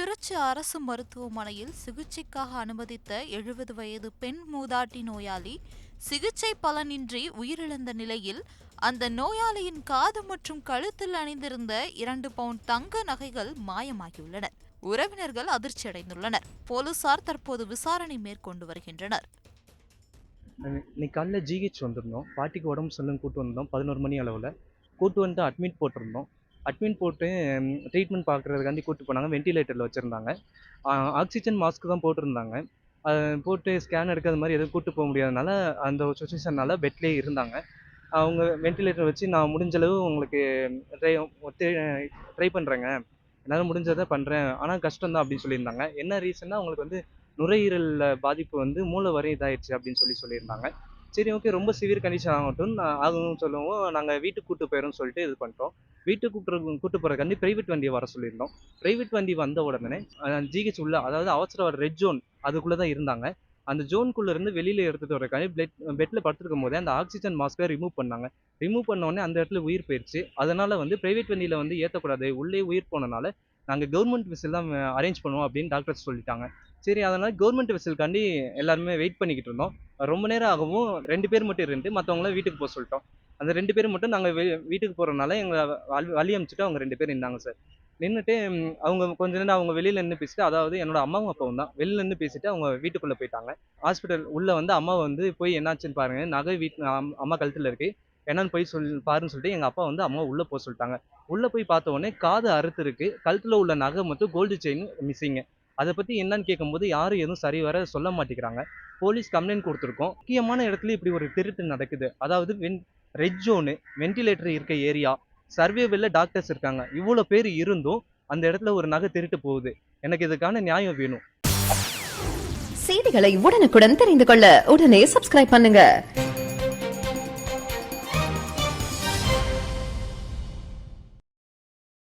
திருச்சி அரசு மருத்துவமனையில் சிகிச்சைக்காக அனுமதித்த 70 வயது பெண் மூதாட்டி நோயாளி சிகிச்சை பலனின்றி உயிரிழந்த நிலையில் அந்த நோயாளியின் காது மற்றும் கழுத்தில் அணிந்திருந்த 2 பவுண்ட் தங்க நகைகள் மாயமாகியுள்ளன. உறவினர்கள் அதிர்ச்சி அடைந்துள்ளனர். போலீசார் தற்போது விசாரணை மேற்கொண்டு வருகின்றனர். இன்னைக்கு காலையில் ஜிஹெச் வந்திருந்தோம். பாட்டிக்கு உடம்பு சரியில்லைன்னு கூட்டு வந்தோம். 11 மணி அளவில் கூட்டு வந்து அட்மிட் போட்டிருந்தோம். அட்மிட் போட்டு ட்ரீட்மெண்ட் பார்க்குறதுக்காண்டி கூட்டு போனாங்க. வென்டிலேட்டரில் வச்சுருந்தாங்க. ஆக்சிஜன் மாஸ்க் தான் போட்டிருந்தாங்க. போட்டு ஸ்கேன் எடுக்காத மாதிரி எதுவும் கூட்டு போக முடியாதனால அந்த சுச்சுவேஷனால் பெட்லேயே இருந்தாங்க. அவங்க வென்டிலேட்டர் வச்சு நான் முடிஞ்சளவு உங்களுக்கு ட்ரை பண்ணுறேங்க, என்னால் முடிஞ்சதை பண்ணுறேன், ஆனால் கஷ்டம் தான் அப்படின்னு சொல்லியிருந்தாங்க. என்ன ரீசன்னா அவங்களுக்கு வந்து நுரையீரலில் பாதிப்பு வந்து மூளை வரை இதாயிடுச்சு அப்படின்னு சொல்லியிருந்தாங்க. சரி, ஓகே, ரொம்ப சிவியர் கண்டிஷன் ஆகும்னு சொல்லவும் நாங்கள் வீட்டுக்கு கூட்டு போயிடும்னு சொல்லிட்டு இது பண்ணிட்டோம். வீட்டுக்கு கூட்டு போகிறதுக்காண்டி ப்ரைவேட் வண்டியை வர சொல்லியிருந்தோம். ப்ரைவேட் வண்டி வந்த உடனே ஜிஹெச் உள்ள, அதாவது அவசர ரெட் ஜோன் அதுக்குள்ளே தான் இருந்தாங்க. அந்த ஜோனுக்குள்ளே இருந்து வெளியில் எடுத்துகிட்டு வரக்காண்டி பெட்டில் படுத்துருக்கும் போதே அந்த ஆக்சிஜன் மாஸ்க்கை ரிமூவ் பண்ணாங்க. ரிமூவ் பண்ண உடனே அந்த இடத்துல உயிர் போயிடுச்சு. அதனால் வந்து ப்ரைவேட் வண்டியில் வந்து ஏற்றக்கூடாது, உள்ளே உயிர் போனனால நாங்கள் கவர்மெண்ட் விசில் தான் அரேஞ்ச் பண்ணுவோம் அப்படின்னு டாக்டர்ஸ் சொல்லிட்டாங்க. சரி, அதனால் கவர்மெண்ட் விசிலுக்காண்டி எல்லாருமே வெயிட் பண்ணிக்கிட்டு இருந்தோம். ரொம்ப நேரம் ஆகவும் 2 பேர் மட்டும் இருந்து மற்றவங்கள வீட்டுக்கு போக சொல்லிட்டோம். அந்த 2 பேர் மட்டும் நாங்கள் வீட்டுக்கு போகிறனால எங்களை வழி அனுப்பிச்சிட்டு அவங்க 2 பேர் நின்னாங்க சார். நின்றுட்டு அவங்க கொஞ்ச நேரம் அவங்க வெளியில் நின்று பேசிட்டு, அதாவது என்னோட அம்மாவும் அப்பாவும் தான் வெளியில் நின்று பேசிட்டு அவங்க வீட்டுக்குள்ளே போயிட்டாங்க. ஹாஸ்பிட்டல் உள்ளே வந்து அம்மா வந்து போய் என்னாச்சுன்னு பாருங்க, நகை அம்மா கழுத்தில் இருக்குது, என்னன்னு போய் பாருன்னு சொல்லிட்டு எங்கள் அப்பா வந்து அம்மா உள்ளே போக சொல்லிட்டாங்க. உள்ளே போய் பார்த்த உடனே காது அறுத்து இருக்குது, கழுத்தில் உள்ள நகை மட்டும் கோல்டு செயின் மிஸ்ஸிங்கு. அதை பற்றி என்னன்னு கேட்கும்போது யாரும் எதுவும் சரி வர சொல்ல மாட்டேங்கிறாங்க. போலீஸ் கம்ப்ளைண்ட் கொடுத்துருக்கோம். முக்கியமான இடத்துல இப்படி ஒரு திருட்டு நடக்குது. அதாவது ரெட் ஜோனு, வென்டிலேட்டர் இருக்க ஏரியா, சர்வேவில் டாக்டர்ஸ் இருக்காங்க, இவ்வளோ பேர் இருந்தும் அந்த இடத்துல ஒரு நகை திருட்டு போகுது. எனக்கு இதுக்கான நியாயம் வேணும். செய்திகளை உடனுக்குடன் தெரிந்து கொள்ள உடனே சப்ஸ்கிரைப் பண்ணுங்க.